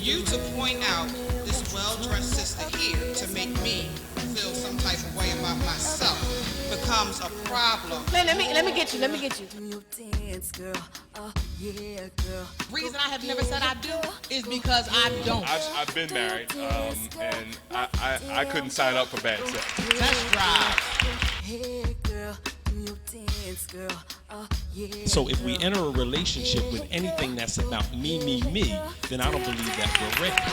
you to point out this well-dressed sister here to make me feel some type of way about myself becomes a problem. Let me get you. Reason I have never said I do is because I don't. I've been married, and I couldn't sign up for bad sex. Test drive. So if we enter a relationship with anything that's about me, then I don't believe that we're ready.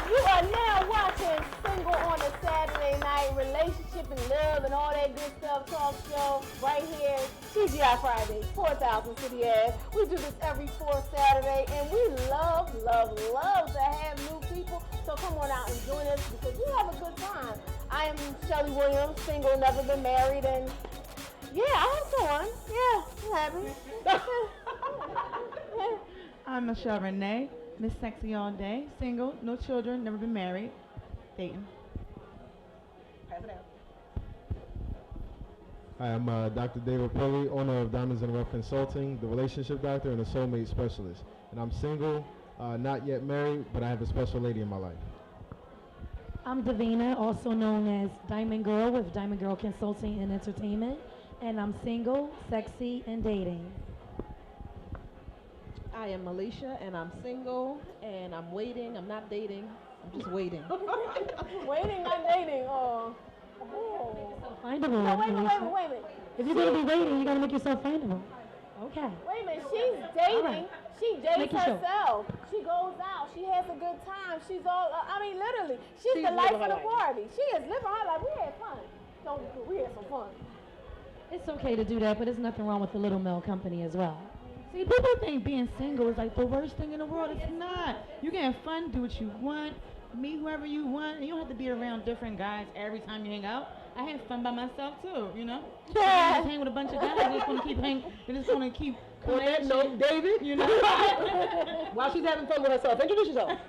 You are now watching Single on a Saturday Night, Relationship and Love and all that good stuff talk show right here, TGI Fridays, 4,000 City Ass. We do this every fourth Saturday, and we love to have new people. So come on out and join us because we have a good time. I am Shelly Williams, single, never been married, and yeah, I have someone. Yeah, I'm happy. I'm Michele Renee, Miss Sexy All Day, single, no children, never been married, dating. Pass it out. Hi, I'm Dr. David Pulley, owner of Diamonds and Rough Consulting, the relationship doctor and a soulmate specialist. And I'm single, not yet married, but I have a special lady in my life. I'm Davina, also known as Diamond Girl with Diamond Girl Consulting and Entertainment, and I'm single, sexy, and dating. I am Malisha, and I'm single, and I'm waiting. I'm not dating. I'm just waiting. Waiting, not dating. Oh. Findable. No, wait a minute. If you're going to be waiting, you got to make yourself findable. Okay. Wait a minute. She's dating. Right. She dates Making sure. herself. She goes out. She has a good time. She's all, literally, she's the life of the party. She is living her life. We had fun. We had some fun. It's okay to do that, but there's nothing wrong with the little male company as well. See, people think being single is like the worst thing in the world. It's not. You can have fun, do what you want, meet whoever you want, and you don't have to be around different guys every time you hang out. I have fun by myself too, you know? I just hang with a bunch of guys. They just want to keep hanging. They just want to keep On that note, David, you know? while she's having fun with herself, introduce yourself.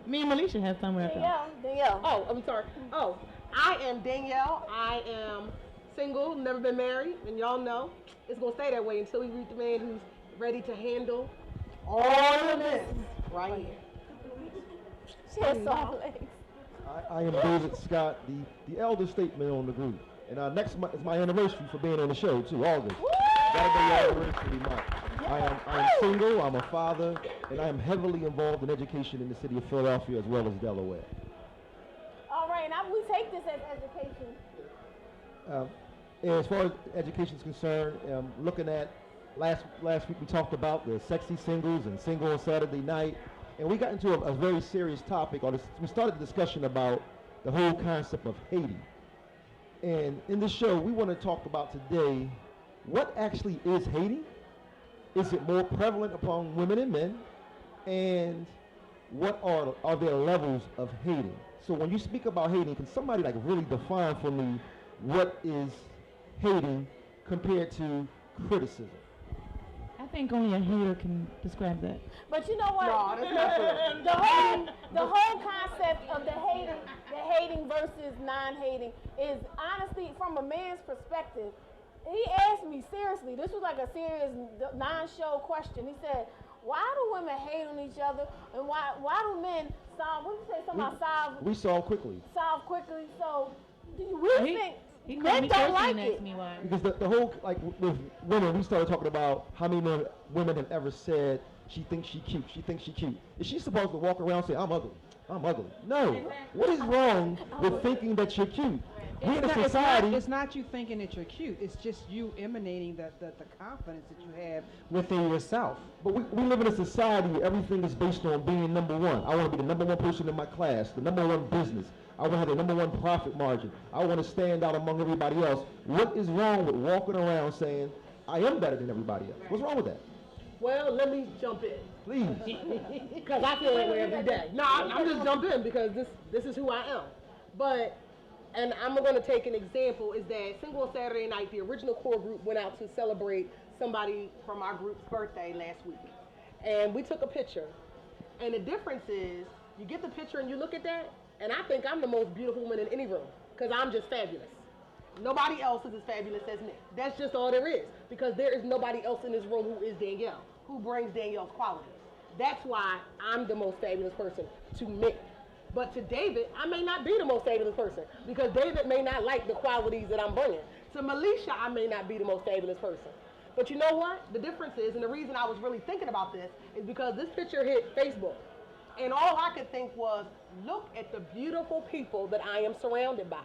Me and Malisha have fun with herself. Danyl. Oh, I'm sorry. Oh, I am Danyl. I am single, never been married, and y'all know it's going to stay that way until we meet the man who's ready to handle all of this right here. She has soft legs. I am David Scott, the elder statesman on the group. And next month is my anniversary for being on the show too, August. That'll be your anniversary month. I am single, I'm a father, and I am heavily involved in education in the city of Philadelphia as well as Delaware. All right, now we take this as education. As far as education is concerned, looking at last week we talked about the sexy singles and single on Saturday night, and we got into a very serious topic. We started the discussion about the whole concept of hating. And in the show, we want to talk about today what actually is hating. Is it more prevalent upon women and men? And what are there levels of hating? So when you speak about hating, can somebody like really define for me what is hating compared to criticism? I think only a hater can describe that. But you know what? No, that's not true. The whole concept of the hating versus non-hating is honestly from a man's perspective. He asked me seriously. This was like a serious non-show question. He said, "Why do women hate on each other, and why do men solve? What did you say? Something about solve? We solve quickly. Solve quickly. So do you think He men don't like it? Me why. Because the whole, like with women, we started talking about how many women have ever said, she thinks she cute, she thinks she cute. Is she supposed to walk around and say, I'm ugly, I'm ugly? No. What is wrong with thinking that you're cute? We in a society. It's not you thinking that you're cute. It's just you emanating the confidence that you have within yourself. But we live in a society where everything is based on being number one. I want to be the number one person in my class, the number one business. I want to have the number one profit margin. I want to stand out among everybody else. What is wrong with walking around saying, I am better than everybody else? What's wrong with that? Well, let me jump in. Please. Because I feel that way every day. No, I'm just jump in because this is who I am. But, and I'm going to take an example, is that Single on Saturday Night, the original core group went out to celebrate somebody from our group's birthday last week. and we took a picture. And the difference is, you get the picture and you look at that, and I think I'm the most beautiful woman in any room, because I'm just fabulous. Nobody else is as fabulous as me. That's just all there is, because there is nobody else in this room who is Danyl, who brings Danyel's qualities. That's why I'm the most fabulous person to me. But to David, I may not be the most fabulous person, because David may not like the qualities that I'm bringing. To Malisha, I may not be the most fabulous person. But you know what? The difference is, and the reason I was really thinking about this, is because this picture hit Facebook. And all I could think was, look at the beautiful people that I am surrounded by.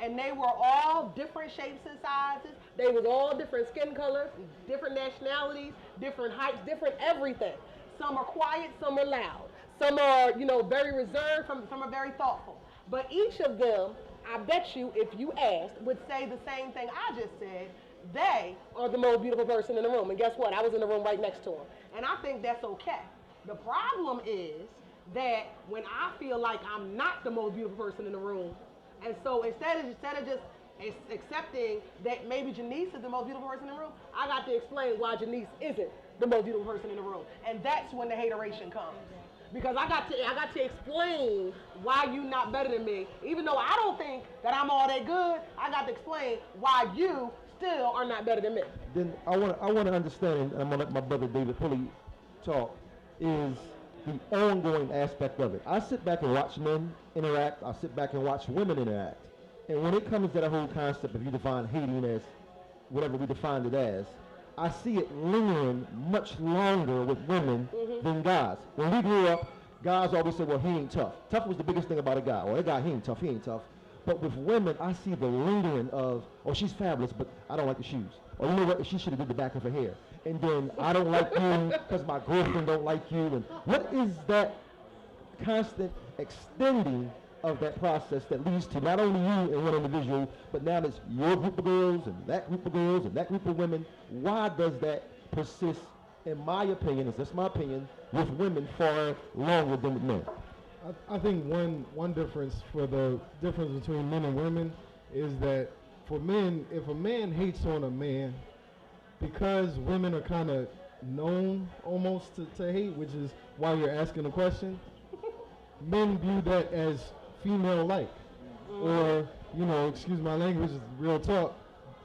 And they were all different shapes and sizes. They was all different skin colors, different nationalities, different heights, different everything. Some are quiet, some are loud. Some are, very reserved, some are very thoughtful. But each of them, I bet you, if you asked, would say the same thing I just said. They are the most beautiful person in the room. And guess what? I was in the room right next to them. And I think that's okay. The problem is that when I feel like I'm not the most beautiful person in the room, and so instead of just accepting that maybe Janice is the most beautiful person in the room, I got to explain why Janice isn't the most beautiful person in the room. And that's when the hateration comes. Because I got to explain why you not better than me. Even though I don't think that I'm all that good, I got to explain why you still are not better than me. Then I want to understand, and I'm going to let my brother David Pulley talk, is the ongoing aspect of it. I sit back and watch men interact. I sit back and watch women interact. And when it comes to that whole concept, if you define hating as whatever we defined it as, I see it lingering much longer with women than guys. When we grew up, guys always said, well, he ain't tough. Tough was the biggest thing about a guy. Well, that guy, he ain't tough. But with women, I see the lingering of, oh, she's fabulous, but I don't like the shoes. Or you know what, she should have did the back of her hair. And then I don't like you because my girlfriend don't like you. And what is that constant extending of that process that leads to not only you and one individual, but now it's your group of girls and that group of girls and that group of women? Why does that persist, in my opinion, is that's my opinion, with women far longer than with men? I think one difference for the difference between men and women is that for men, if a man hates on a man, because women are kind of known almost to hate, which is why you're asking the question, men view that as female-like, or, excuse my language, real talk,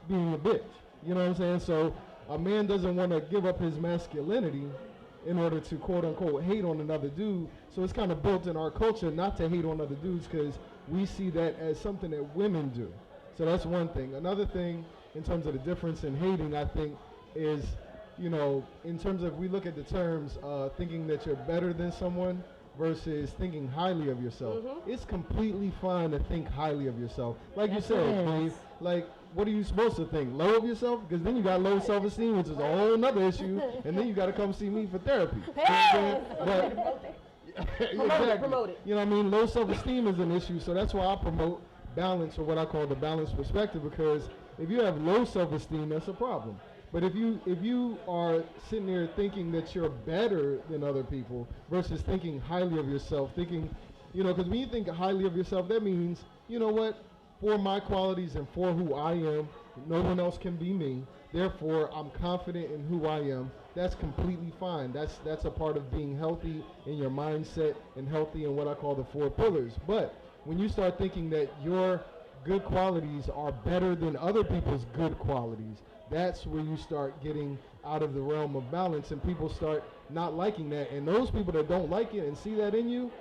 being a bitch. You know what I'm saying? So a man doesn't want to give up his masculinity in order to quote-unquote hate on another dude. So it's kind of built in our culture not to hate on other dudes because we see that as something that women do. So that's one thing. Another thing in terms of the difference in hating, I think, is, in terms of, we look at the terms, thinking that you're better than someone versus thinking highly of yourself. It's completely fine to think highly of yourself. Like you said, Dave, like, what are you supposed to think? Low of yourself? Because then you got low self-esteem, which is a whole nother issue, and then you got to come see me for therapy. Promote it. You know what I mean? Low self-esteem is an issue, so that's why I promote balance, or what I call the balanced perspective, because if you have low self-esteem, that's a problem. But if you are sitting there thinking that you're better than other people versus thinking highly of yourself, thinking, because when you think highly of yourself, that means, you know what, for my qualities and for who I am, no one else can be me. Therefore, I'm confident in who I am. That's completely fine. That's a part of being healthy in your mindset and healthy in what I call the 4 pillars. But when you start thinking that your good qualities are better than other people's good qualities, that's where you start getting out of the realm of balance, and people start not liking that. And those people that don't like it and see that in you,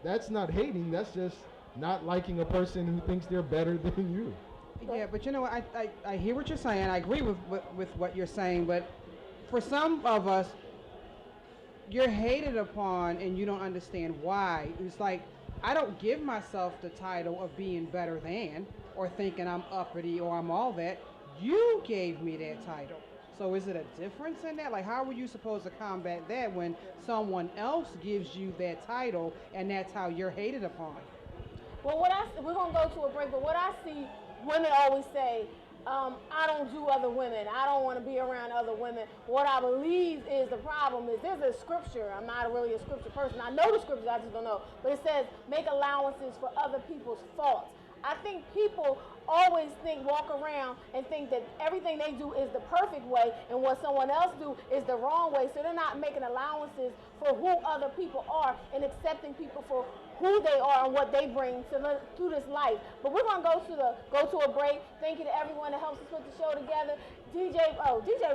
that's not hating, that's just not liking a person who thinks they're better than you. Yeah, but I hear what you're saying. I agree with what you're saying, but for some of us, you're hated upon and you don't understand why. It's like, I don't give myself the title of being better than, or thinking I'm uppity or I'm all that. You gave me that title. So is it a difference in that? Like, how were you supposed to combat that when someone else gives you that title and that's how you're hated upon? Well, we're going to go to a break, but what I see women always say, I don't do other women. I don't want to be around other women. What I believe is the problem is there's a scripture. I'm not really a scripture person. I know the scriptures, I just don't know. But it says, make allowances for other people's faults. I think people always walk around and think that everything they do is the perfect way and what someone else do is the wrong way. So they're not making allowances for who other people are and accepting people for who they are and what they bring to this life. But we're gonna go to a break. Thank you to everyone that helps us put the show together. DJ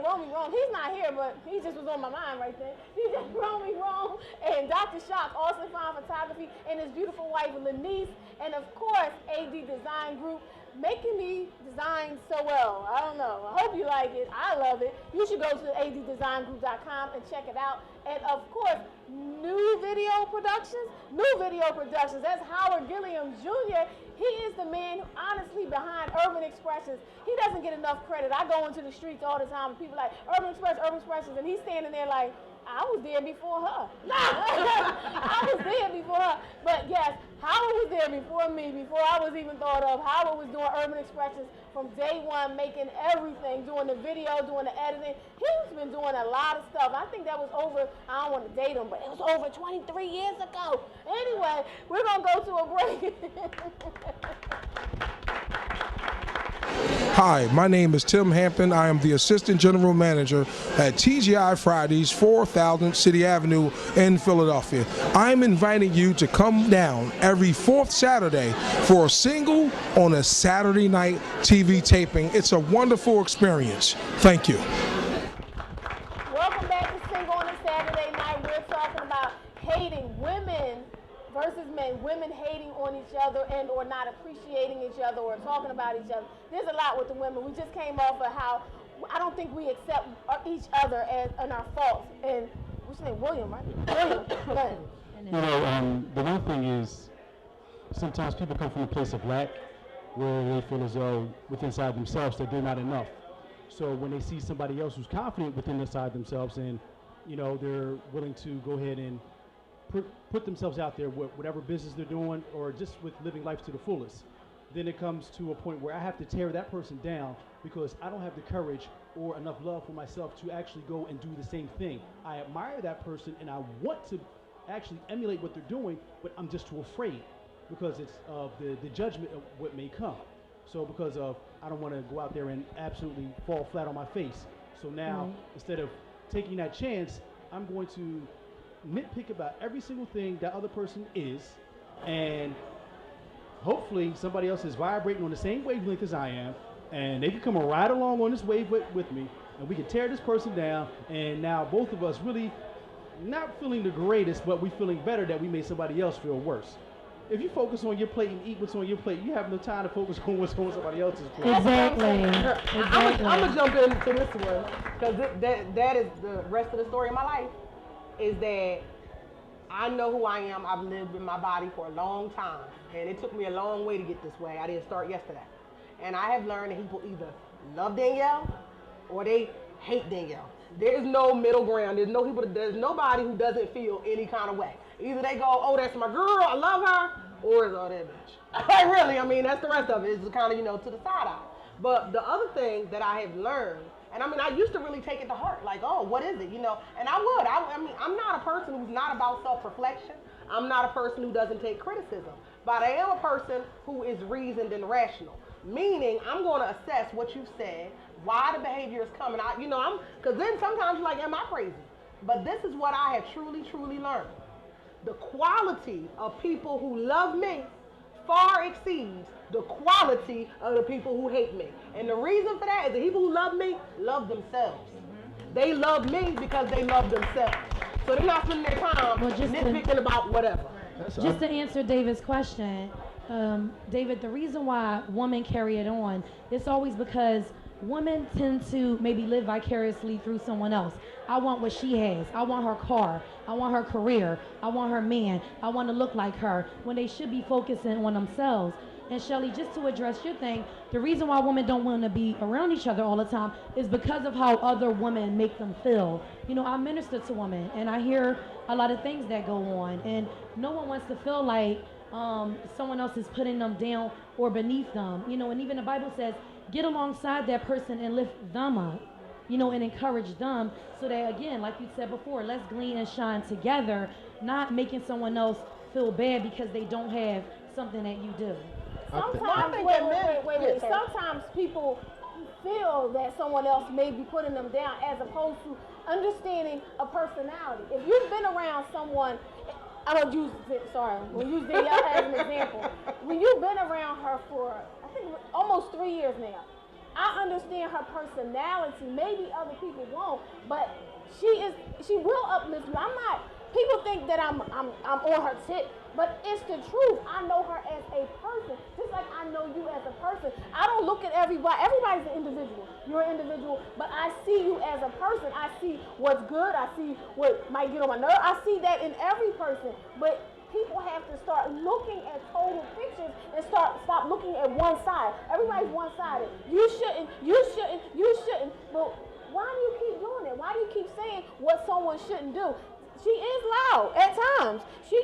Romy Rome, he's not here, but he just was on my mind right there. DJ Romy Rome and Dr. Shock, Austin Fine Photography, and his beautiful wife Lanice, and of course AD Design Group, making me design so well. I don't know. I hope you like it. I love it. You should go to adddesigngroup.com and check it out. And of course, New Video Productions. That's Howard Gilliam Jr. He is the man, honestly, behind Urban Expressions. He doesn't get enough credit. I go into the streets all the time and people like, Urban Expressions, and he's standing there like, I was there before her. I was there before her. But yes, Howard was there before me, before I was even thought of. Howard was doing Urban Expressions from day one, making everything, doing the video, doing the editing. He's been doing a lot of stuff. I think that was over, I don't want to date him, but it was over 23 years ago. Anyway, we're going to go to a break. Hi, my name is Tim Hampton. I am the Assistant General Manager at TGI Fridays, 4000 City Avenue in Philadelphia. I'm inviting you to come down every fourth Saturday for a single on a Saturday night TV taping. It's a wonderful experience. Thank you. Welcome back to Single on a Saturday Night. We're talking about hating women versus men, women hating on each other and or not appreciating each other or talking about each other. There's a lot with the women. We just came off of how I don't think we accept each other as in our faults. And what's your name? William, right? William. Go ahead. You know, the one thing is sometimes people come from a place of lack where they feel as though within inside themselves that they're not enough. So when they see somebody else who's confident within inside themselves and, you know, they're willing to go ahead and put themselves out there with whatever business they're doing or just with living life to the fullest, then it comes to a point where I have to tear that person down because I don't have the courage or enough love for myself to actually go and do the same thing. I admire that person and I want to actually emulate what they're doing, but I'm just too afraid because it's of the judgment of what may come. So because of, I don't want to go out there and absolutely fall flat on my face. So now, instead of taking that chance, I'm going to nitpick about every single thing that other person is, and hopefully somebody else is vibrating on the same wavelength as I am, and they can come right along on this wave with me, and we can tear this person down, and now both of us really not feeling the greatest, but we feeling better that we made somebody else feel worse. If you focus on your plate and eat what's on your plate, you have no time to focus on what's on somebody else's plate. Exactly. I'm going to jump into this one, because that is the rest of the story of my life. Is that I know who I am. I've lived in my body for a long time, and it took me a long way to get this way. I didn't start yesterday. And I have learned that people either love Danyl or they hate Danyl. There's no middle ground. There's nobody who doesn't feel any kind of way. Either they go, oh, that's my girl, I love her, or it's, oh, that bitch. Like, really, I mean, that's the rest of it. It's kind of, you know, to the side eye. But the other thing that I have learned, and I mean, I used to really take it to heart, like, oh, what is it, you know? And I would. I mean, I'm not a person who's not about self-reflection. I'm not a person who doesn't take criticism. But I am a person who is reasoned and rational. Meaning, I'm going to assess what you've said, why the behavior is coming out. You know, because then sometimes you're like, am I crazy? But this is what I have truly, truly learned. The quality of people who love me far exceeds the quality of the people who hate me. And the reason for that is the people who love me love themselves. They love me because they love themselves. So they're not spending their time nitpicking about whatever. Just to answer David's question, David, the reason why women carry it on, it's always because women tend to maybe live vicariously through someone else. I want what she has. I want her car. I want her career. I want her man. I want to look like her, when they should be focusing on themselves. And Shelly, just to address your thing, the reason why women don't want to be around each other all the time is because of how other women make them feel. You know, I minister to women, and I hear a lot of things that go on, and no one wants to feel like someone else is putting them down or beneath them. You know, and even the Bible says, get alongside that person and lift them up, you know, and encourage them so that, again, like you said before, let's glean and shine together, not making someone else feel bad because they don't have something that you do. Sometimes, wait. Sometimes people feel that someone else may be putting them down as opposed to understanding a personality. If you've been around someone, we'll use Danyl as an example. When you've been around her for, I think, almost 3 years now, I understand her personality. Maybe other people won't, but she will uplift you. People think that I'm on her tip, but it's the truth. I know her as a person, just like I know you as a person. I don't look at everybody. Everybody's an individual. You're an individual, but I see you as a person. I see what's good. I see what might get on my nerve. I see that in every person, but people have to start looking at total pictures and stop looking at one side. Everybody's one-sided. You shouldn't. But why do you keep doing it? Why do you keep saying what someone shouldn't do? She is loud at times. She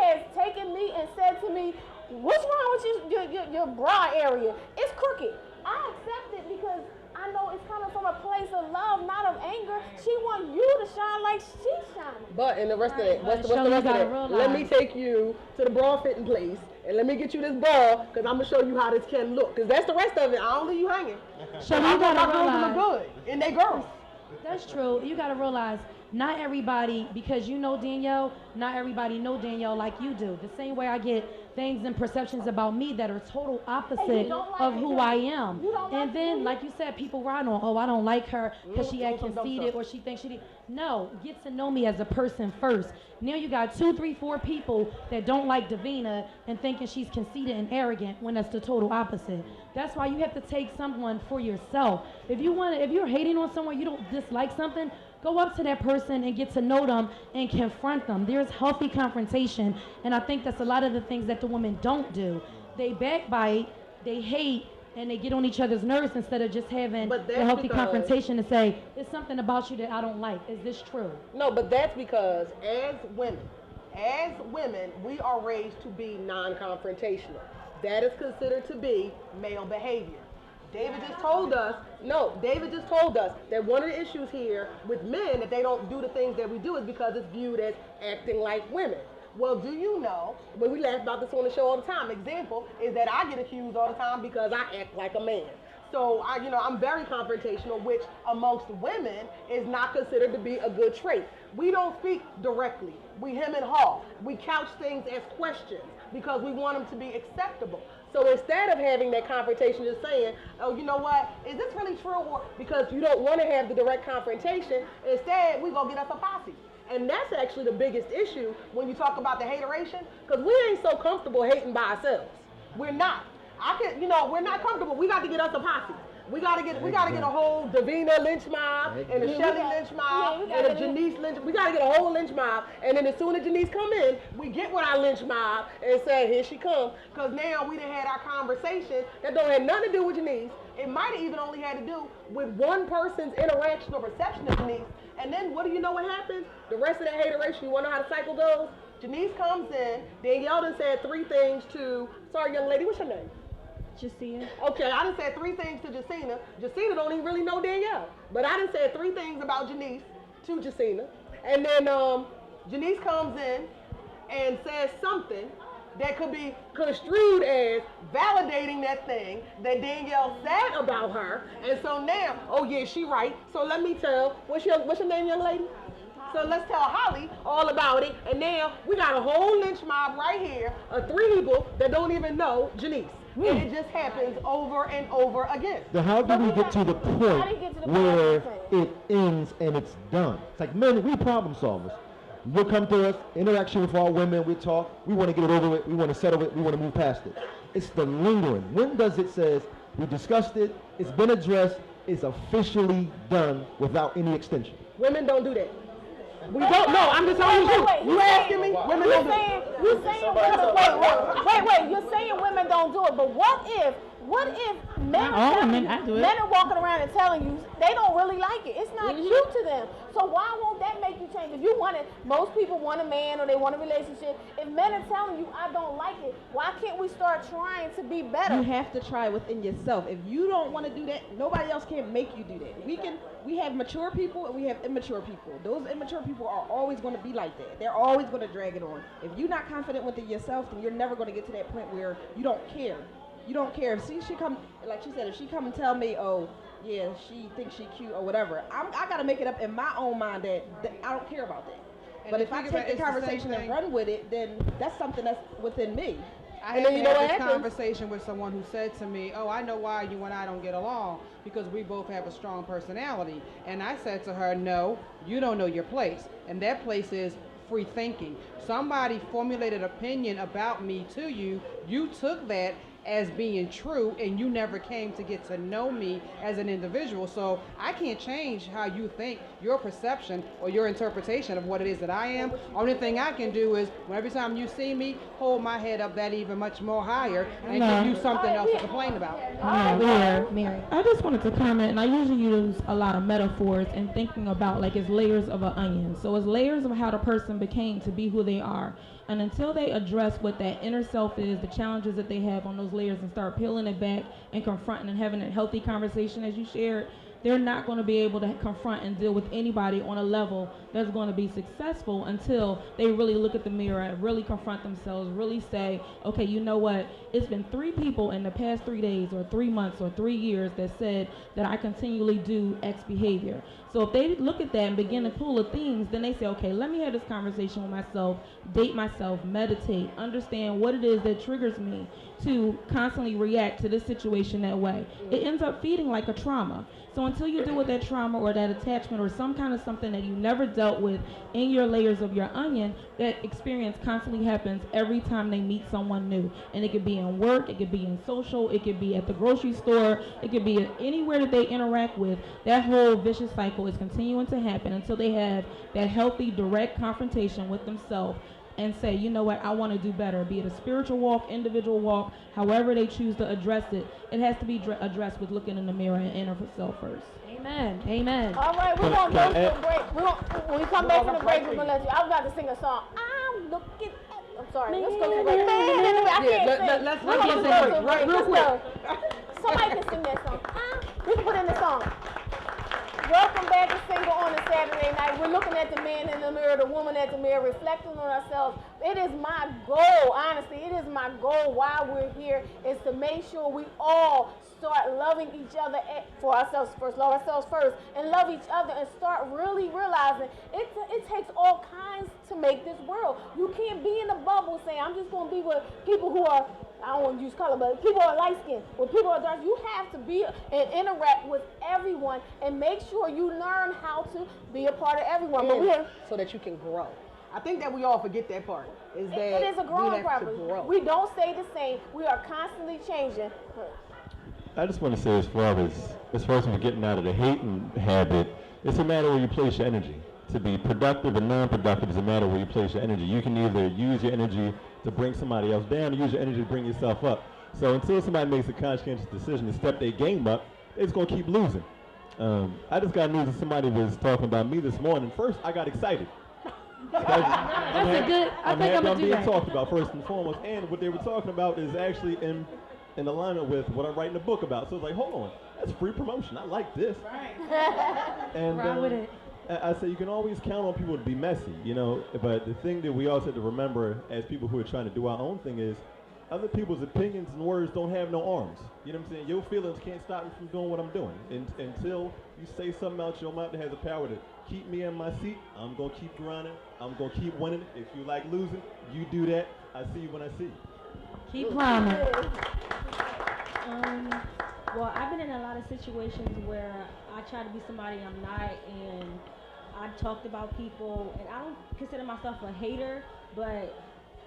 has taken me and said to me, "What's wrong with your bra area? It's crooked." I accept it because I know it's coming from a place of love, not of anger. She wants you to shine like she's shining. But in the rest of it, what's the rest of it? Let me take you to the bra fitting place and let me get you this bra because I'm gonna show you how this can look. Because that's the rest of it. I don't leave you hanging. So you gotta realize, look good, and they girls. That's true. You gotta realize. Not everybody, because you know Danyl, not everybody know Danyl like you do. The same way I get things and perceptions about me that are total opposite of who I am. And then, like you said, people ride on, oh, I don't like her because she act conceited or she thinks she did. No, get to know me as a person first. Now you got 2, 3, 4 people that don't like Davina and thinking she's conceited and arrogant when that's the total opposite. That's why you have to take someone for yourself. If you're hating on someone, you don't dislike something, go up to that person and get to know them and confront them. There's healthy confrontation, and I think that's a lot of the things that the women don't do. They backbite, they hate, and they get on each other's nerves instead of just having a healthy confrontation to say, there's something about you that I don't like. Is this true? No, but that's because as women, we are raised to be non-confrontational. That is considered to be male behavior. David just told us that one of the issues here with men that they don't do the things that we do is because it's viewed as acting like women. Well, do you know, but we laugh about this on the show all the time. Example is that I get accused all the time because I act like a man. So I'm very confrontational, which amongst women is not considered to be a good trait. We don't speak directly. We hem and haw. We couch things as questions because we want them to be acceptable. So instead of having that confrontation, just saying, oh, you know what, is this really true? Or because you don't want to have the direct confrontation, instead we go get us a posse. And that's actually the biggest issue when you talk about the hateration, because we ain't so comfortable hating by ourselves. We're not. We're not comfortable. We got to get us a posse. We gotta get a whole Davina lynch mob and a Shelly lynch mob and a Janice lynch. We gotta get a whole lynch mob, and then as soon as Janice come in, we get with our lynch mob and say, here she comes. Cause now we done had our conversation that don't have nothing to do with Janice. It might have even only had to do with one person's interaction or perception of Janice. And then what do you know what happens? The rest of that hateration, you wanna know how the cycle goes? Janice comes in, Danyl done said 3 things to, sorry young lady, what's your name? Justina. Okay, I done said 3 things to Justina. Justina don't even really know Danyl. But I done said 3 things about Janice to Justina. And then Janice comes in and says something that could be construed as validating that thing that Danyl said about her. And so now, oh yeah, she right. So let me tell, what's your name, young lady? So let's tell Holly all about it. And now we got a whole lynch mob right here of 3 people that don't even know Janice. And it just happens over and over again. Then how do we get to the point where it ends and it's done? It's like, men, we problem solvers. You'll come to us, interaction with all women, we talk, we want to get it over with, we want to settle it, we want to move past it. It's the lingering. When does it say, we discussed it, it's been addressed, it's officially done without any extension? Women don't do that. We don't know. I'm just telling you. You asking me? Women don't do it. You're saying women don't do it. But what if What if men Not are all telling men, you, I do it. men are walking around and telling you they don't really like it? It's not cute to them. So why won't that make you change? If you want it, most people want a man or they want a relationship. If men are telling you I don't like it, why can't we start trying to be better? You have to try within yourself. If you don't want to do that, nobody else can make you do that. We have mature people and we have immature people. Those immature people are always going to be like that. They're always going to drag it on. If you're not confident within yourself, then you're never going to get to that point where you don't care. You don't care. If she come, like she said, if she come and tell me, oh, yeah, she thinks she cute or whatever, I got to make it up in my own mind that I don't care about that. And but if I take the conversation and run with it, then that's something that's within me. I had this conversation with someone who said to me, oh, I know why you and I don't get along, because we both have a strong personality. And I said to her, no, you don't know your place. And that place is free thinking. Somebody formulated opinion about me to you. You took that as being true, and you never came to get to know me as an individual. So I can't change how you think, your perception or your interpretation of what it is that I am. Only thing I can do is, every time you see me, hold my head up that even much more higher and give you something else to complain about. Mary. I just wanted to comment, and I usually use a lot of metaphors in thinking about like it's layers of an onion. So it's layers of how the person became to be who they are. And until they address what that inner self is, the challenges that they have on those layers, and start peeling it back and confronting and having a healthy conversation as you shared, they're not going to be able to confront and deal with anybody on a level that's going to be successful until they really look at the mirror and really confront themselves, really say, okay, you know what? It's been 3 people in the past 3 days or 3 months or 3 years that said that I continually do X behavior. So if they look at that and begin to pull the themes, then they say, okay, let me have this conversation with myself, date myself, meditate, understand what it is that triggers me to constantly react to this situation that way. It ends up feeding like a trauma. So until you deal with that trauma or that attachment or some kind of something that you never dealt with in your layers of your onion, that experience constantly happens every time they meet someone new. And it could be in work, it could be in social, it could be at the grocery store, it could be anywhere that they interact with. That whole vicious cycle is continuing to happen until they have that healthy, direct confrontation with themselves and say, you know what, I want to do better. Be it a spiritual walk, individual walk, however they choose to address it, it has to be addressed with looking in the mirror and inner self first. Amen. Amen. All right, we're going to go to a break. When we come back from the break, we're going to let you. I was about to sing a song. I'm looking at. I'm sorry. Let's go to a break. I can't sing. Let's go to a break. Real quick. Somebody can sing that song. We can put in the song. Welcome back to Single on a Saturday night. We're looking at the man in the mirror, the woman at the mirror, reflecting on ourselves. It is my goal, honestly, it is my goal while we're here is to make sure we all start loving each other for ourselves first, love ourselves first, and love each other, and start really realizing it takes all kinds to make this world. You can't be in a bubble saying, I'm just going to be with people who are, I don't want to use color, but people are light skinned, with people are dark. You have to be and interact with everyone and make sure you learn how to be a part of everyone. But so that you can grow. I think that we all forget that part. Is that it is a growing process. We don't stay the same. We are constantly changing. I just want to say, as far as we're getting out of the hating habit, it's a matter where you place your energy. To be productive and non-productive is a matter where you place your energy. You can either use your energy to bring somebody else down, or use your energy to bring yourself up. So until somebody makes a conscientious decision to step their game up, they're just going to keep losing. I just got news that somebody was talking about me this morning. First, I got excited. I'm being talked about first and foremost, and what they were talking about is actually in alignment with what I'm writing a book about. So it's like, hold on, that's free promotion. I like this. Right. And with it. I say you can always count on people to be messy, you know. But the thing that we also have to remember as people who are trying to do our own thing is, other people's opinions and words don't have no arms. You know what I'm saying? Your feelings can't stop me from doing what I'm doing. Until you say something out your mouth that has the power to keep me in my seat, I'm going to keep grinding. I'm going to keep winning. If you like losing, you do that. I see you when I see you. Keep climbing. Well, I've been in a lot of situations where I try to be somebody I'm not, and I've talked about people, and I don't consider myself a hater, but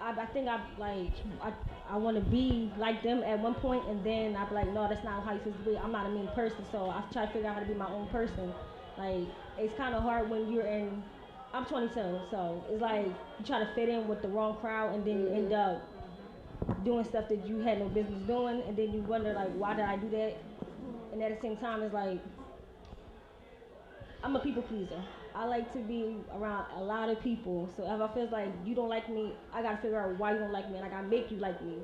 I think I want to be like them at one point, and then I'd be like, no, that's not how you're supposed to be. I'm not a mean person, so I try to figure out how to be my own person. Like, it's kind of hard when I'm 22, so it's like you try to fit in with the wrong crowd, and then you end up doing stuff that you had no business doing, and then you wonder like, why did I do that? And at the same time, it's like, I'm a people pleaser. I like to be around a lot of people. So if I feel like you don't like me, I gotta figure out why you don't like me, and I gotta make you like me.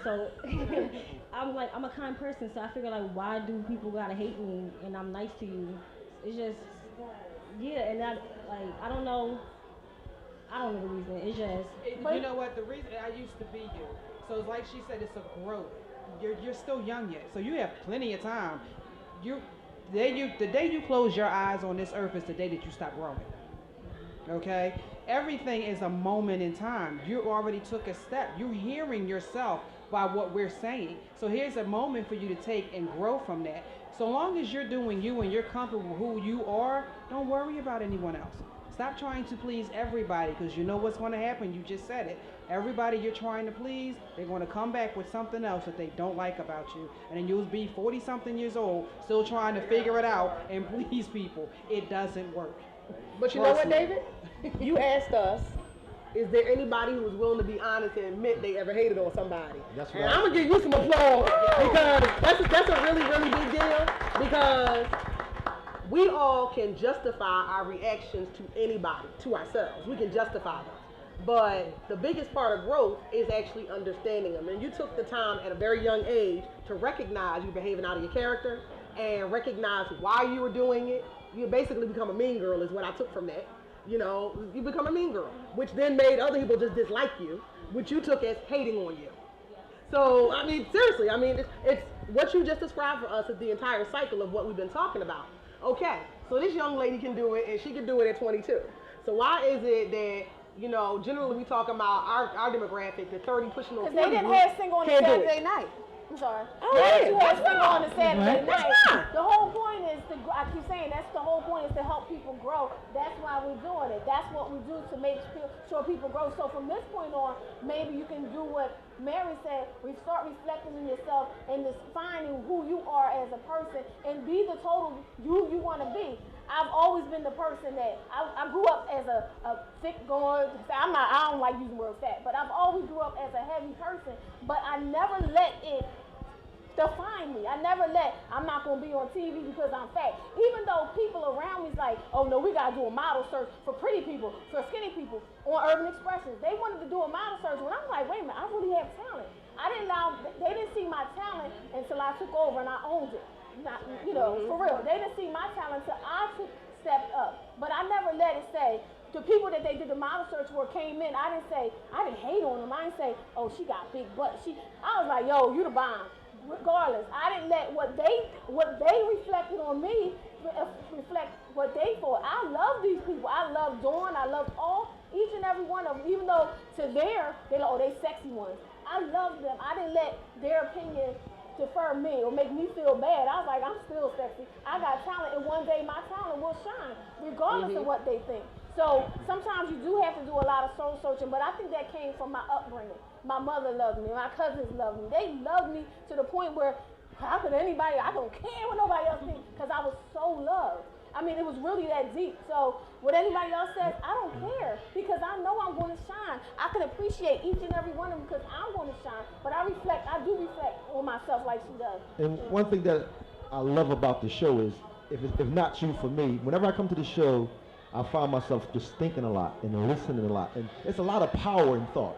So I'm a kind person. So I figure like, why do people gotta hate me and I'm nice to you? It's just, yeah. And I don't know the reason. It's just. You know what? The reason I used to be you. So it's like she said, it's a growth. You're still young yet, so you have plenty of time. The day you close your eyes on this earth is the day that you stop growing. Okay? Everything is a moment in time. You already took a step. You're hearing yourself by what we're saying. So here's a moment for you to take and grow from that. So long as you're doing you and you're comfortable with who you are, don't worry about anyone else. Stop trying to please everybody, because you know what's going to happen. You just said it. Everybody you're trying to please, they're going to come back with something else that they don't like about you. And then you'll be 40-something years old, still trying to figure it out and please people. It doesn't work. But you know what, David? You asked us, is there anybody who's willing to be honest and admit they ever hated on somebody? That's right. And I'm going to give you some applause, because that's a really, really big deal, because we all can justify our reactions to anybody, to ourselves. We can justify them. But the biggest part of growth is actually understanding them. And you took the time at a very young age to recognize you behaving out of your character and recognize why you were doing it. You basically become a mean girl is what I took from that. You know, you become a mean girl, which then made other people just dislike you, which you took as hating on you. So, I mean, seriously, I mean, it's what you just described for us is the entire cycle of what we've been talking about. Okay, so this young lady can do it, and she can do it at 22. So why is it that, you know, generally we talk about our demographic, the 30 pushing on 40. Because they didn't have single on a Saturday night. I'm sorry. Yes, you had single on a Saturday night. The whole point is to, I keep saying, that's the whole point is to help people grow. That's why we're doing it. That's what we do to make sure people grow. So from this point on, maybe you can do what Mary said, start reflecting in yourself and defining who you are as a person and be the total you want to be. I've always been the person that I grew up as a thick going. I don't like using the word fat, but I've always grew up as a heavy person. But I never let it define me. I'm not going to be on TV because I'm fat. Even though people around me is like, oh no, we got to do a model search for pretty people, for skinny people on Urban Expressions. They wanted to do a model search when I'm like, wait a minute, I really have talent. They didn't see my talent until I took over and I owned it. Not, you know, for real. They didn't see my talent until I stepped up. But I never let it say, the people that they did the model search for came in, I didn't hate on them. I didn't say, oh, she got big butt. I was like, yo, you the bomb. Regardless, I didn't let what they reflected on me reflect what they thought. I love these people. I love Dawn. I love each and every one of them. Even though they're like, oh, they sexy ones. I love them. I didn't let their opinion defer me or make me feel bad. I was like, I'm still sexy. I got talent, and one day my talent will shine, regardless of what they think. So sometimes you do have to do a lot of soul searching, but I think that came from my upbringing. My mother loved me. My cousins loved me. They loved me to the point where how could anybody, I don't care what nobody else thinks, because I was so loved. I mean, it was really that deep. So what anybody else says, I don't care, because I know I'm going to shine. I can appreciate each and every one of them because I'm going to shine. But I do reflect on myself like she does. And one thing that I love about the show is, if not you, for me, whenever I come to the show, I find myself just thinking a lot and listening a lot. And it's a lot of power in thought.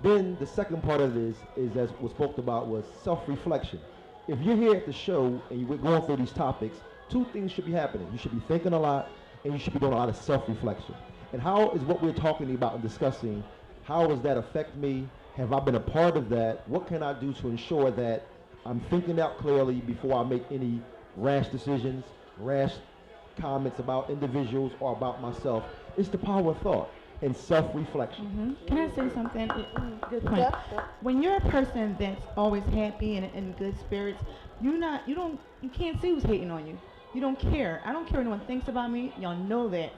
Then the second part of this is, as was spoke about, was self-reflection. If you're here at the show and you're going through these topics, two things should be happening. You should be thinking a lot, and you should be doing a lot of self-reflection. And how is what we're talking about and discussing, how does that affect me? Have I been a part of that? What can I do to ensure that I'm thinking out clearly before I make any rash decisions, rash comments about individuals or about myself? It's the power of thought and self-reflection. Can I say something? Good point. When you're a person that's always happy and in good spirits, you can't see who's hating on you. You don't care. I don't care what anyone thinks about me. Y'all know that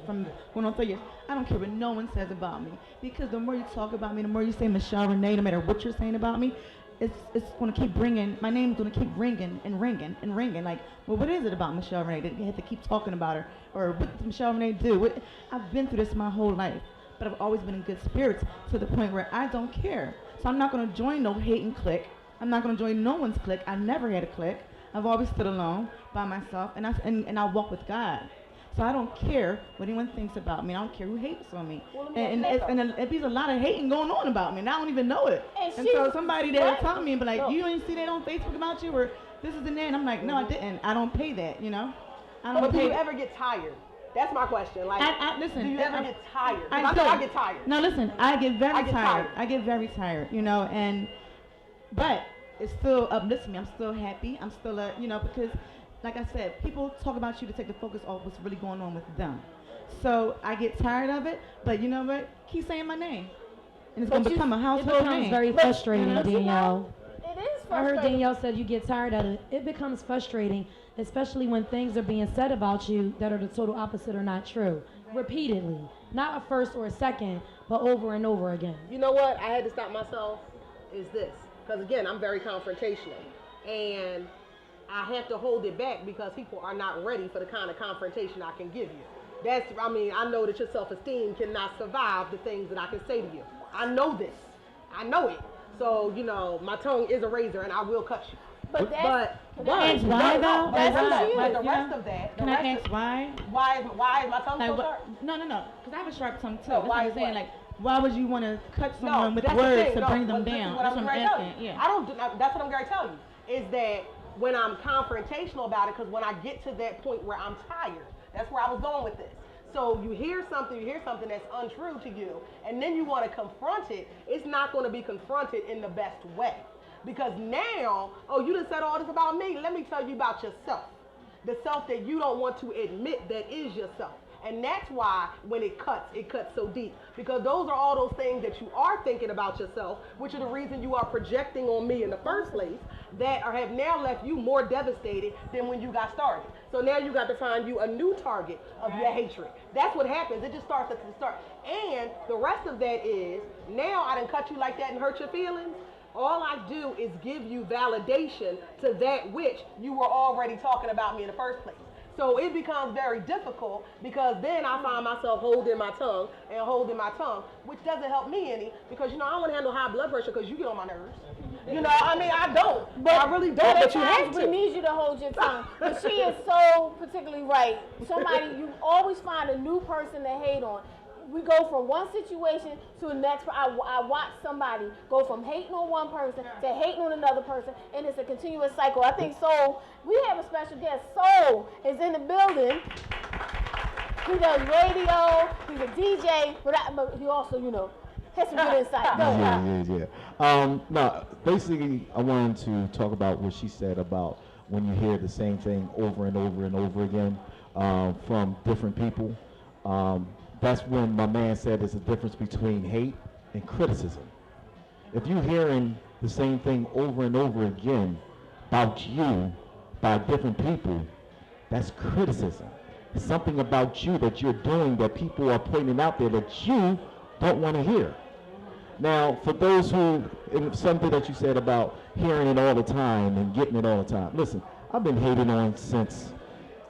from going on 3 years. I don't care what no one says about me, because the more you talk about me, the more you say Michele, Renee, no matter what you're saying about me, it's going to keep ringing. My name's going to keep ringing and ringing and ringing. Like, well, what is it about Michele Renee that you have to keep talking about her? Or what did Michele Renee do? I've been through this my whole life. but I've always been in good spirits to the point where I don't care. So I'm not going to join no hating clique. I'm not going to join no one's clique. I never had a clique. I've always stood alone by myself, and I walk with God. So I don't care what anyone thinks about me. I don't care who hates on me. Well, And there's a lot of hating going on about me, and I don't even know it. And so somebody there will tell me and be like, you didn't see that on Facebook about you, or this is the name. And I'm like, no, I didn't. I don't pay that, you know? I don't But do pay you ever get tired? That's my question. Like, listen, do you ever get tired? I know I get tired. No, listen, I get very get tired. tired. I get very tired, you know, but it still uplifts me. I'm still happy. I'm still, because, like I said, people talk about you to take the focus off what's really going on with them. So I get tired of it, but you know what? Keep saying my name. And it's going to become a household name. It becomes very frustrating, Danyl. It is frustrating. I heard Danyl said you get tired of it. It becomes frustrating, especially when things are being said about you that are the total opposite or not true. Repeatedly. Not a first or a second, but over and over again. You know what? I had to stop myself is this. Because again, I'm very confrontational. And I have to hold it back because people are not ready for the kind of confrontation I can give you. I know that your self-esteem cannot survive the things that I can say to you. I know this. I know it. So, my tongue is a razor and I will cut you. Can I ask why though? But the rest of that. Can I ask why? Why is my tongue so sharp? No. Because I have a sharp tongue too. No, That's why what I'm is saying. what? Like, why would you want to cut someone with that's the words thing. to bring them This is down? what That's what I'm asking. you. Yeah. That's what I'm going to tell you. Is that when I'm confrontational about it, because when I get to that point where I'm tired, that's where I was going with this. So you hear something that's untrue to you, and then you want to confront it, it's not going to be confronted in the best way. Because now, you done said all this about me, let me tell you about yourself. The self that you don't want to admit that is yourself. And that's why when it cuts so deep. Because those are all those things that you are thinking about yourself, which are the reason you are projecting on me in the first place, that have now left you more devastated than when you got started. So now you got to find you a new target of your hatred. That's what happens. It just starts at the start. And the rest of that is, now I done cut you like that and hurt your feelings. All I do is give you validation to that which you were already talking about me in the first place. So it becomes very difficult because then I find myself holding my tongue, which doesn't help me any because, I don't want to handle high blood pressure because you get on my nerves. I don't. But I really don't, but you have to. We need you to hold your tongue. But she is so particularly right. You always find a new person to hate on. We go from one situation to the next. I watch somebody go from hating on one person to hating on another person, and it's a continuous cycle. I think Soul, we have a special guest. Soul is in the building. He does radio. He's a DJ, but he also, has some good insight. Go. Yeah. Basically, I wanted to talk about what she said about when you hear the same thing over and over and over again from different people. That's when my man said there's a difference between hate and criticism. If you're hearing the same thing over and over again about you by different people, that's criticism. It's something about you that you're doing that people are pointing out there that you don't want to hear. Now, for those who, something that you said about hearing it all the time and getting it all the time. Listen, I've been hated on since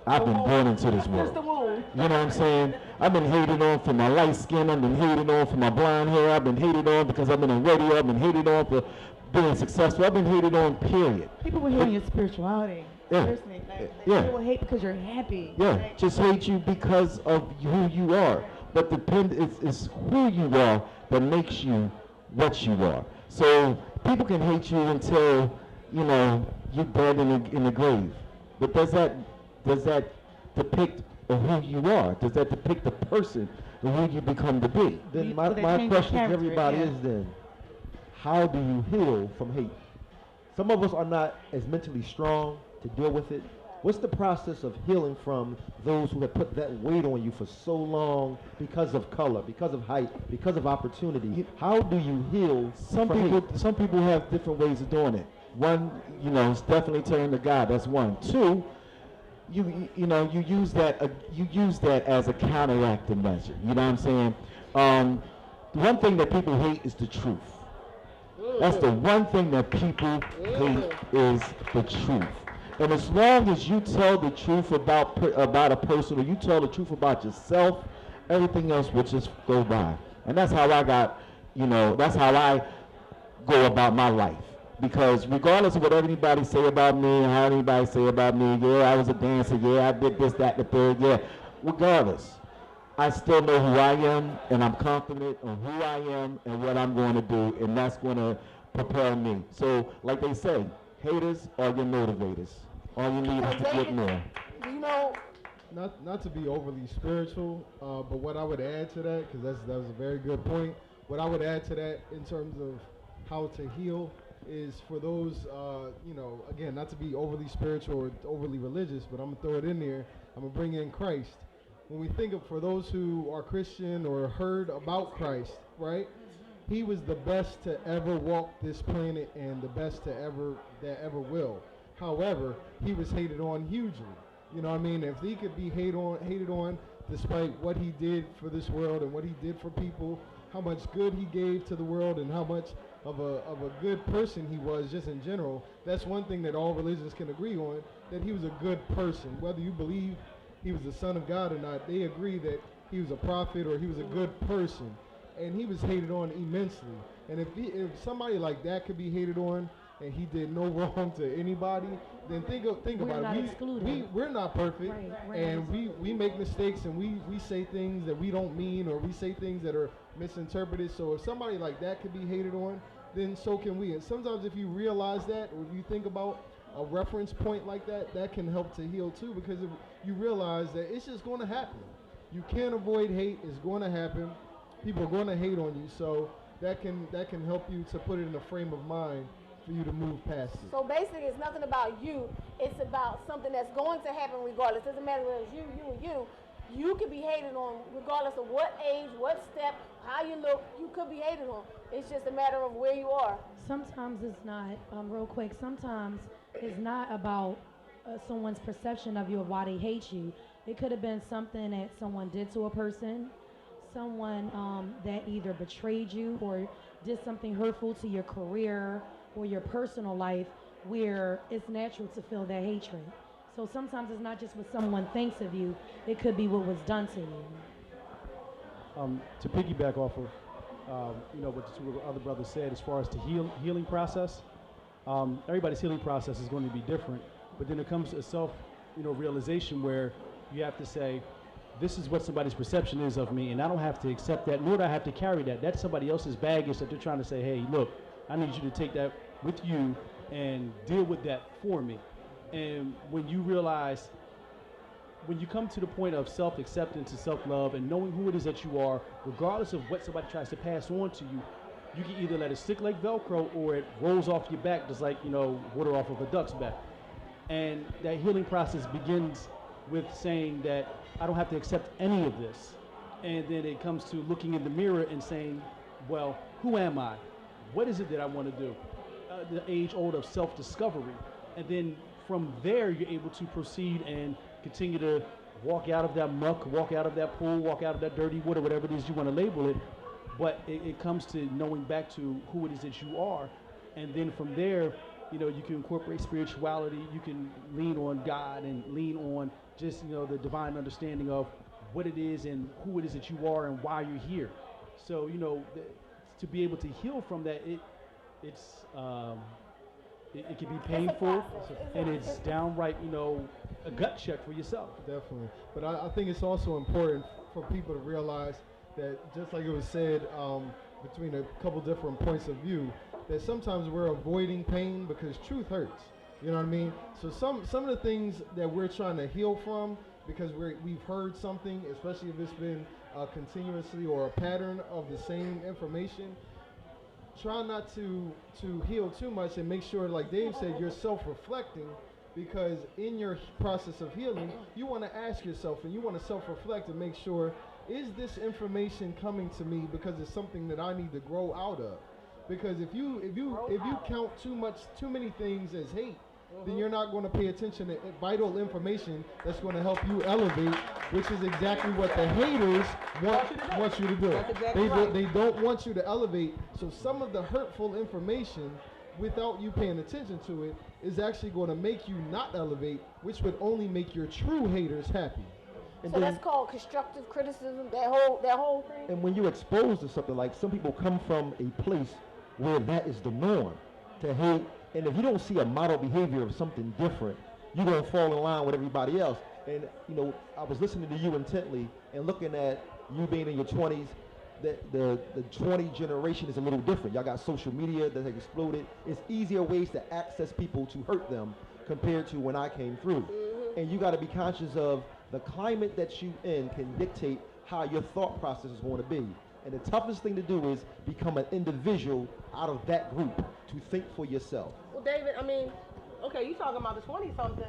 I've been born into this world. You know what I'm saying? I've been hated on for my light skin. I've been hated on for my blonde hair. I've been hated on because I've been in radio. I've been hated on for being successful. I've been hated on, period. People will hate on your spirituality. Yeah. Seriously. People will hate because you're happy. Yeah, just hate you because of who you are. But it's who you are that makes you what you are. So people can hate you until, you're dead in the grave. But does that depict who you are? Does that depict the person and who you become to be? Then my question to everybody is then, how do you heal from hate? Some of us are not as mentally strong to deal with it. What's the process of healing from those who have put that weight on you for so long because of color, because of height, because of opportunity? How do you heal from hate? Some people have different ways of doing it. One, it's definitely turning to God. That's one. Two, you use that as a counteracting measure. You know what I'm saying? The one thing that people hate is the truth. That's the one thing that people hate is the truth. And as long as you tell the truth about a person, or you tell the truth about yourself, everything else will just go by. And that's how I got, that's how I go about my life. Because regardless of what anybody say about me, how anybody say about me, yeah, I was a dancer, yeah, I did this, that, the third, yeah. Regardless, I still know who I am, and I'm confident on who I am and what I'm going to do, and that's going to propel me. So, like they say, haters are your motivators. All you need is to get more. Not to be overly spiritual, but what I would add to that, because that was a very good point. What I would add to that in terms of how to heal is for those, again, not to be overly spiritual or overly religious, but I'm going to throw it in there. I'm going to bring in Christ. When we think of for those who are Christian or heard about Christ, right? He was the best to ever walk this planet and the best that ever will. However, he was hated on hugely. You know what I mean? If he could be hated on despite what he did for this world and what he did for people, how much good he gave to the world and how much of a good person he was just in general, that's one thing that all religions can agree on, that he was a good person. Whether you believe he was the son of God or not, they agree that he was a prophet or he was a good person. And he was hated on immensely. And if somebody like that could be hated on and he did no wrong to anybody, then think about it. We're not perfect, and we make mistakes and we say things that we don't mean, or we say things that are misinterpreted. So if somebody like that could be hated on, then so can we. And sometimes if you realize that, or if you think about a reference point like that, that can help to heal too, because if you realize that it's just going to happen. You can't avoid hate. It's going to happen. People are going to hate on you, so that can help you to put it in a frame of mind for you to move past it. So basically, it's nothing about you. It's about something that's going to happen regardless. It doesn't matter whether it's you. You could be hated on regardless of what age, what step, how you look. You could be hated on. It's just a matter of where you are. Sometimes it's not, real quick, sometimes it's not about someone's perception of you or why they hate you. It could have been something that someone did to a person, someone that either betrayed you or did something hurtful to your career or your personal life, where it's natural to feel that hatred. So sometimes it's not just what someone thinks of you, it could be what was done to you. To piggyback off of what the two other brothers said, as far as the healing process, everybody's healing process is going to be different, but then it comes to a self realization where you have to say, this is what somebody's perception is of me, and I don't have to accept that, nor do I have to carry that. That's somebody else's baggage that they're trying to say, hey, look, I need you to take that with you and deal with that for me. And when you realize, when you come to the point of self-acceptance and self-love and knowing who it is that you are, regardless of what somebody tries to pass on to you, you can either let it stick like Velcro or it rolls off your back just like, water off of a duck's back. And that healing process begins with saying that I don't have to accept any of this. And then it comes to looking in the mirror and saying, well, who am I? What is it that I want to do? The age old of self-discovery. And then from there, you're able to proceed and continue to walk out of that muck, walk out of that pool, walk out of that dirty water, whatever it is you want to label it. But it comes to knowing back to who it is that you are. And then from there, you can incorporate spirituality. You can lean on God and lean on just, the divine understanding of what it is and who it is that you are and why you're here. So, to be able to heal from that, it can be painful, and it's downright, a gut check for yourself. Definitely. But I think it's also important for people to realize that, just like it was said between a couple different points of view, that sometimes we're avoiding pain because truth hurts. You know what I mean? So some of the things that we're trying to heal from, because we've heard something, especially if it's been continuously or a pattern of the same information, try not to heal too much and make sure, like Dave said, you're self-reflecting, because in your process of healing, you want to ask yourself and you want to self-reflect and make sure, is this information coming to me because it's something that I need to grow out of? Because if you count too many things as hate, then you're not going to pay attention to vital information that's going to help you elevate, which is exactly what the haters want you to do. They don't want you to elevate. So some of the hurtful information, without you paying attention to it, is actually going to make you not elevate, which would only make your true haters happy. And So then, that's called constructive criticism, that whole thing? and when you're exposed to something, like some people come from a place where that is the norm, to hate, and if you don't see a model behavior of something different, you're going to fall in line with everybody else. And, you know, I was listening to you intently and looking at you being in your 20s, the 20 generation is a little different. Y'all got social media that has exploded. It's easier ways to access people to hurt them compared to when I came through. And you got to be conscious of the climate that you in can dictate how your thought process is going to be. And the toughest thing to do is become an individual out of that group to think for yourself. Well, David, I mean, okay, you talking about the 20-something.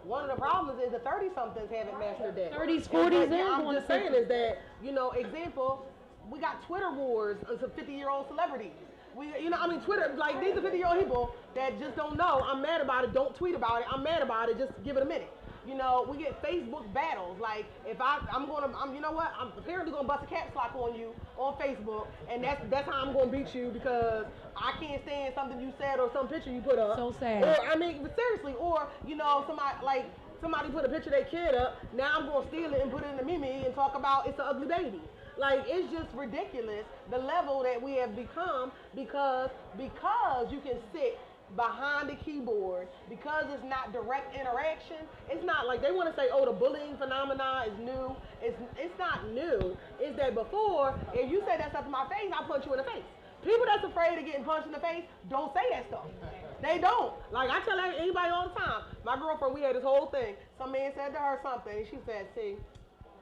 One of the problems is the 30-somethings haven't mastered that. 30s, 40s, and I'm I'm just saying is that, you know, example, we got Twitter wars of some 50-year-old celebrities. Twitter, like, these are 50-year-old people that just don't know. I'm mad about it. Don't tweet about it. I'm mad about it. Just give it a minute. You know, we get Facebook battles. Like, if I'm you know what? I'm apparently gonna bust a caps lock on you on Facebook, and that's how I'm gonna beat you because I can't stand something you said or some picture you put up. So sad. Or seriously, or you know, somebody put a picture of their kid up. Now I'm gonna steal it and put it in the meme and talk about it's an ugly baby. Like, it's just ridiculous the level that we have become because you can sit behind the keyboard, because it's not direct interaction. It's not like they want to say, oh, the bullying phenomena is new. It's not new. It's that before, if you say that stuff to my face, I'll punch you in the face. People that's afraid of getting punched in the face don't say that stuff. They don't. Like, I tell anybody all the time, my girlfriend, we had this whole thing. Some man said to her something, and she said, see,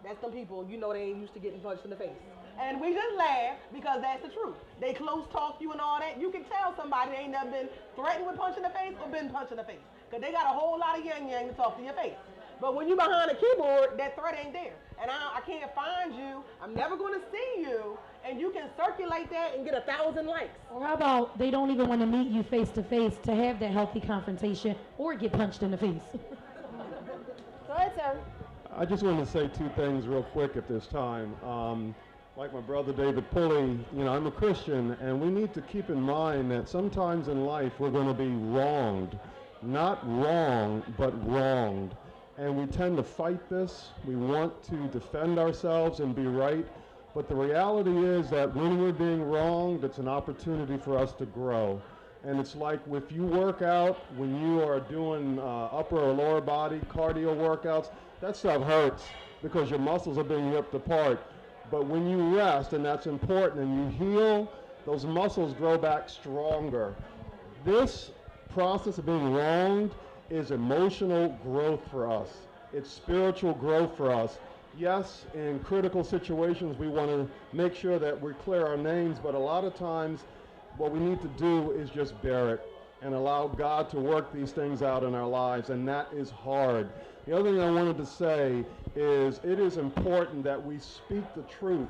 that's them people, you know, they ain't used to getting punched in the face. And we just laugh because that's the truth. They close talk you and all that. You can tell somebody ain't never been threatened with punch in the face or been punched in the face. Because they got a whole lot of yang to talk to your face. But when you behind a keyboard, that threat ain't there. And I can't find you. I'm never going to see you. And you can circulate that and get 1,000 likes. Or how about they don't even want to meet you face to face to have that healthy confrontation or get punched in the face? Go ahead, sir. I just want to say two things real quick at this time. Like my brother David Pulley, you know, I'm a Christian, and we need to keep in mind that sometimes in life we're going to be wronged. Not wrong, but wronged. And we tend to fight this. We want to defend ourselves and be right. But the reality is that when we're being wronged, it's an opportunity for us to grow. And it's like if you work out, when you are doing upper or lower body cardio workouts, that stuff hurts because your muscles are being ripped apart. But when you rest, and that's important, and you heal, those muscles grow back stronger. This process of being wronged is emotional growth for us. It's spiritual growth for us. Yes, in critical situations, we want to make sure that we clear our names, but a lot of times what we need to do is just bear it and allow God to work these things out in our lives, and that is hard. The other thing I wanted to say is it is important that we speak the truth.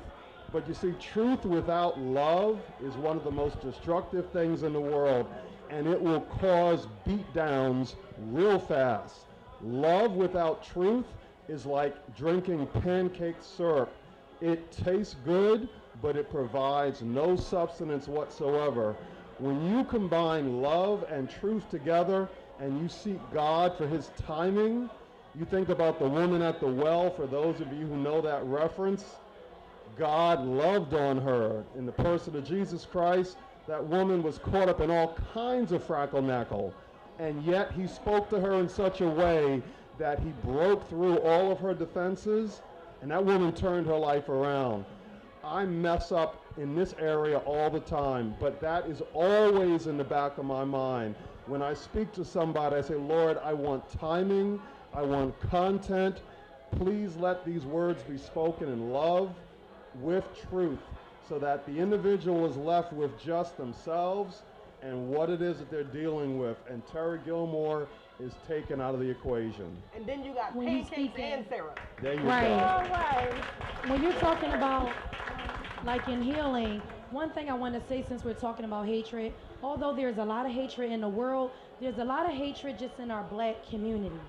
But you see, truth without love is one of the most destructive things in the world, and it will cause beatdowns real fast. Love without truth is like drinking pancake syrup. It tastes good, but it provides no substance whatsoever. When you combine love and truth together and you seek God for his timing, you think about the woman at the well, for those of you who know that reference. God loved on her in the person of Jesus Christ. That woman was caught up in all kinds of frackle-knackle, and yet he spoke to her in such a way that he broke through all of her defenses, and that woman turned her life around. I mess up in this area all the time, but that is always in the back of my mind. When I speak to somebody, I say, Lord, I want timing, I want content. Please let these words be spoken in love with truth so that the individual is left with just themselves and what it is that they're dealing with. And Terry Gilmore is taken out of the equation. And then you got pancakes and syrup. There you Right. go. All right. When you're talking about, like in healing, one thing I want to say since we're talking about hatred, although there's a lot of hatred in the world, there's a lot of hatred just in our black community.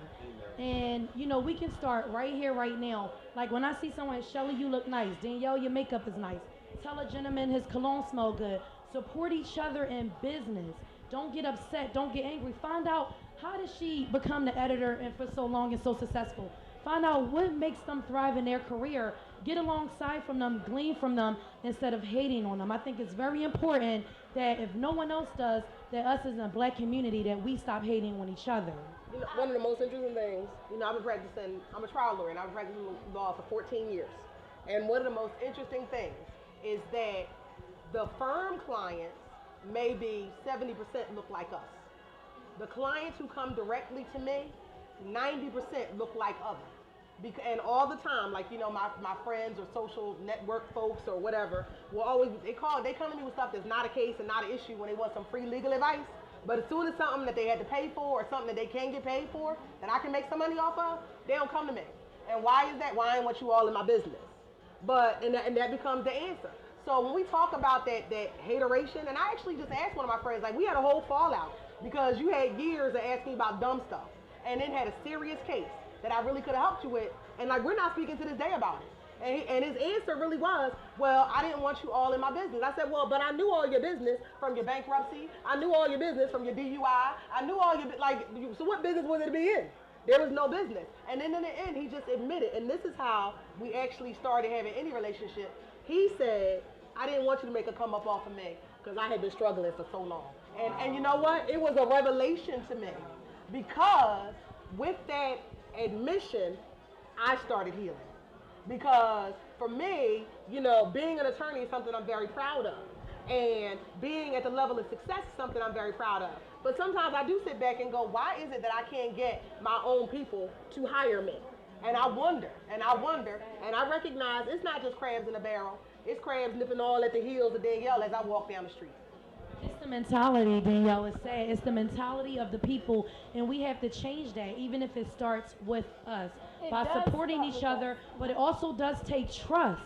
And, you know, we can start right here, right now. Like when I see someone, Shelly, you look nice. Danyl, your makeup is nice. Tell a gentleman his cologne smell good. Support each other in business. Don't get upset. Don't get angry. Find out, how did she become the editor and for so long and so successful? Find out what makes them thrive in their career. Get alongside from them, glean from them instead of hating on them. I think it's very important that if no one else does, that us as a black community, that we stop hating on each other. You know, one of the most interesting things, I've been practicing, I'm a trial lawyer, and I've been practicing law for 14 years. And one of the most interesting things is that the firm clients, maybe 70% look like us. The clients who come directly to me, 90% look like others. And all the time, like, my friends or social network folks or whatever will always, they come to me with stuff that's not a case and not an issue when they want some free legal advice. But as soon as something that they had to pay for or something that they can get paid for that I can make some money off of, they don't come to me. And why is that? Well, I ain't want you all in my business. And that becomes the answer. So when we talk about that hateration, and I actually just asked one of my friends, like, we had a whole fallout because you had years of asking me about dumb stuff and then had a serious case that I really could have helped you with, and like, we're not speaking to this day about it. And his answer really was, well, I didn't want you all in my business. I said, well, but I knew all your business from your bankruptcy. I knew all your business from your DUI. I knew all your, so what business was it to be in? There was no business. And then in the end, he just admitted, and this is how we actually started having any relationship. He said, I didn't want you to make a come up off of me because I had been struggling for so long. And you know what? It was a revelation to me because with that admission, I started healing. Because for me, being an attorney is something I'm very proud of. And being at the level of success is something I'm very proud of. But sometimes I do sit back and go, why is it that I can't get my own people to hire me? And I wonder, and I recognize it's not just crabs in a barrel. It's crabs nipping all at the heels of Danyl as I walk down the street. It's the mentality, Danyl is saying. It's the mentality of the people, and we have to change that, even if it starts with us, by supporting each other. But it also does take trust.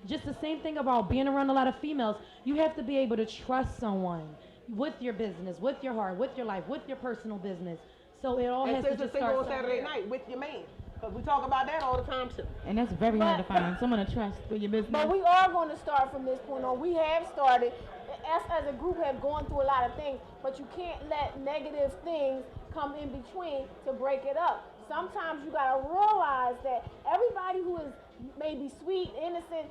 Just the same thing about being around a lot of females. You have to be able to trust someone with your business, with your heart, with your life, with your personal business. So it all has to just start on Saturday night with your man. Because we talk about that all the time too. And that's very hard to find someone to trust for your business. But we are going to start from this point on. We have started. Us as a group have gone through a lot of things, but you can't let negative things come in between to break it up. Sometimes you got to realize that everybody who is maybe sweet, innocent,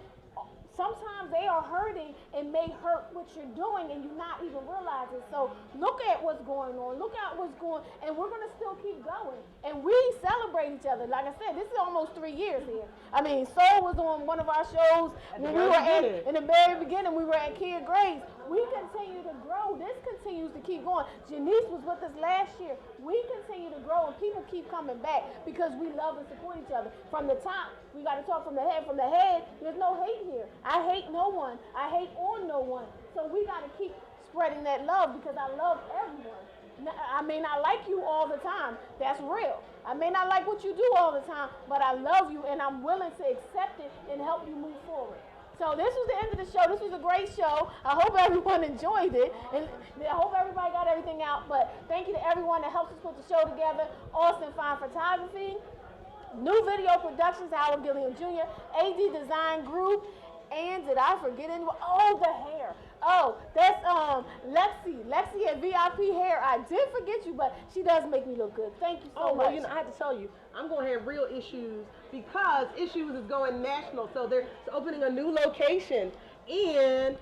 sometimes they are hurting and may hurt what you're doing and you not even realize it. So look at what's going on. Look at what's going on. And we're going to still keep going. And we celebrate each other. Like I said, this is almost 3 years here. I mean, Soul was on one of our shows when we were in the very beginning. We were at Kid Grace. We continue to grow. This continues to keep going. Janice was with us last year. We continue to grow and people keep coming back because we love and support each other. From the top, we got to talk from the head. From the head, there's no hate here. I hate no one. I hate on no one. So we got to keep spreading that love because I love everyone. I may not like you all the time. That's real. I may not like what you do all the time, but I love you and I'm willing to accept it and help you move forward. So this was the end of the show. This was a great show. I hope everyone enjoyed it. And I hope everybody got everything out. But thank you to everyone that helps us put the show together. Austin Fine Photography, New Video Productions, Howard Gilliam Jr., AD Design Group, and did I forget anyone? Oh, the hair. Oh, that's Lexi at VIP Hair. I did forget you, but she does make me look good. Thank you so much. Well, I have to tell you, I'm going to have real issues because Issues is going national. So they're opening a new location in,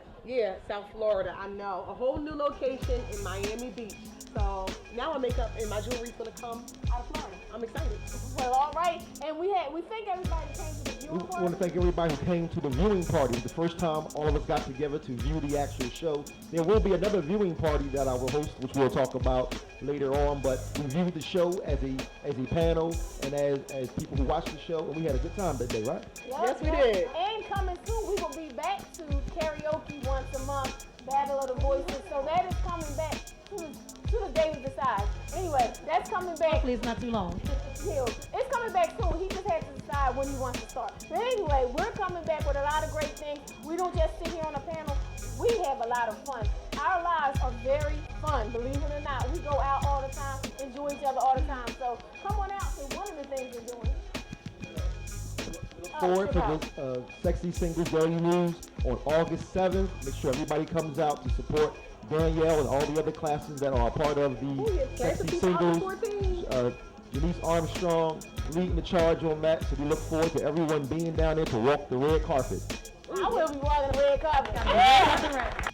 South Florida. I know. A whole new location in Miami Beach. So now my makeup and my jewelry's going to come out of Florida. I'm excited. Well, all right. And we thank everybody that came to the viewing party. We want to thank everybody who came to the viewing party. The first time all of us got together to view the actual show. There will be another viewing party that I will host, which we'll talk about later on. But we viewed the show as a panel and as people who watched the show, and we had a good time that day, right? Yes, we did. And coming soon, we will be back to karaoke once a month, Battle of the Voices. So that is coming back to the day we decide. Anyway, that's coming back. Hopefully it's not too long. Yeah, it's coming back soon. He just has to decide when he wants to start. But anyway, we're coming back with a lot of great things. We don't just sit here on a panel. We have a lot of fun. Our lives are very fun, believe it or not. We go out all the time, enjoy each other all the time. So come on out to one of the things we're doing. Look forward for the Sexy Singles Daily News on August 7th. Make sure everybody comes out to support Danyl and all the other classes that are a part of the Sexy Singles. Denise Armstrong, is leading the charge on that, so we look forward to everyone being down there to walk the red carpet. I will be walking the red carpet. Yeah.